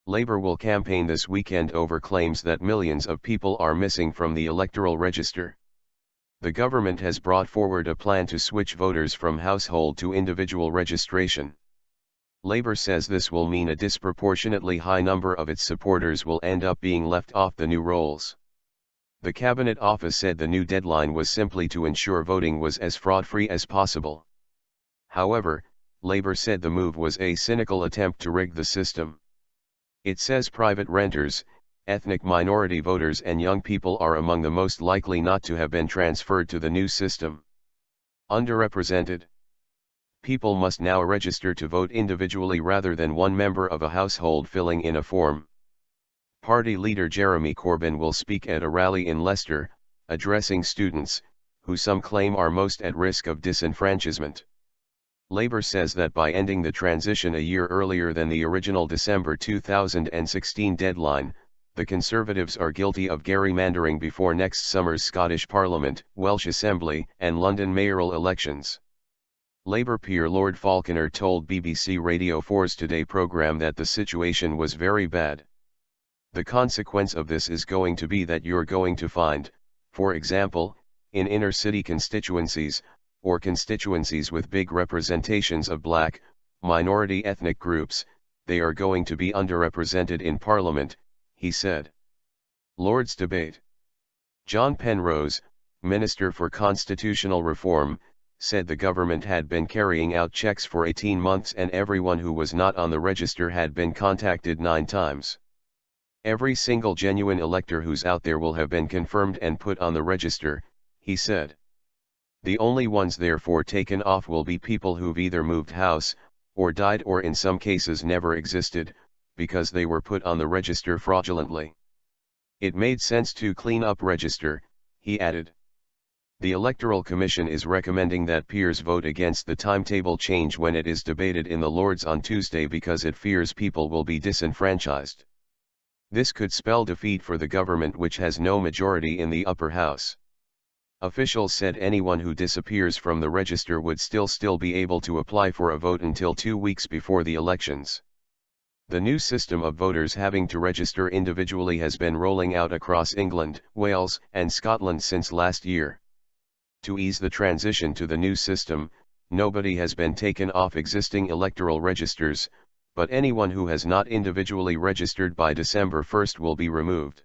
Labour will campaign this weekend over claims that millions of people are missing from the electoral register. The government has brought forward a plan to switch voters from household to individual registration. Labour says this will mean a disproportionately high number of its supporters will end up being left off the new rolls. The Cabinet Office said the new deadline was simply to ensure voting was as fraud-free as possible. However, Labour said the move was a cynical attempt to rig the system. It says private renters, ethnic minority voters and young people are among the most likely not to have been transferred to the new system. Underrepresented. People must now register to vote individually rather than one member of a household filling in a form. Party leader Jeremy Corbyn will speak at a rally in Leicester, addressing students, who some claim are most at risk of disenfranchisement. Labour says that by ending the transition a year earlier than the original December 2016 deadline, the Conservatives are guilty of gerrymandering before next summer's Scottish Parliament, Welsh Assembly, and London mayoral elections. Labour peer Lord Falconer told BBC Radio 4's Today programme that the situation was very bad. The consequence of this is going to be that you're going to find, for example, in inner-city constituencies, or constituencies with big representations of black, minority ethnic groups, they are going to be underrepresented in Parliament, he said. Lord's debate. John Penrose, Minister for Constitutional Reform, said the government had been carrying out checks for 18 months and everyone who was not on the register had been contacted 9 times. Every single genuine elector who's out there will have been confirmed and put on the register, he said. The only ones therefore taken off will be people who've either moved house, or died or in some cases never existed, because they were put on the register fraudulently. It made sense to clean up register, he added. The Electoral Commission is recommending that peers vote against the timetable change when it is debated in the Lords on Tuesday because it fears people will be disenfranchised. This could spell defeat for the government, which has no majority in the upper house. Officials said anyone who disappears from the register would still be able to apply for a vote until 2 weeks before the elections. The new system of voters having to register individually has been rolling out across England, Wales, and Scotland since last year. To ease the transition to the new system, nobody has been taken off existing electoral registers, but anyone who has not individually registered by December 1 will be removed.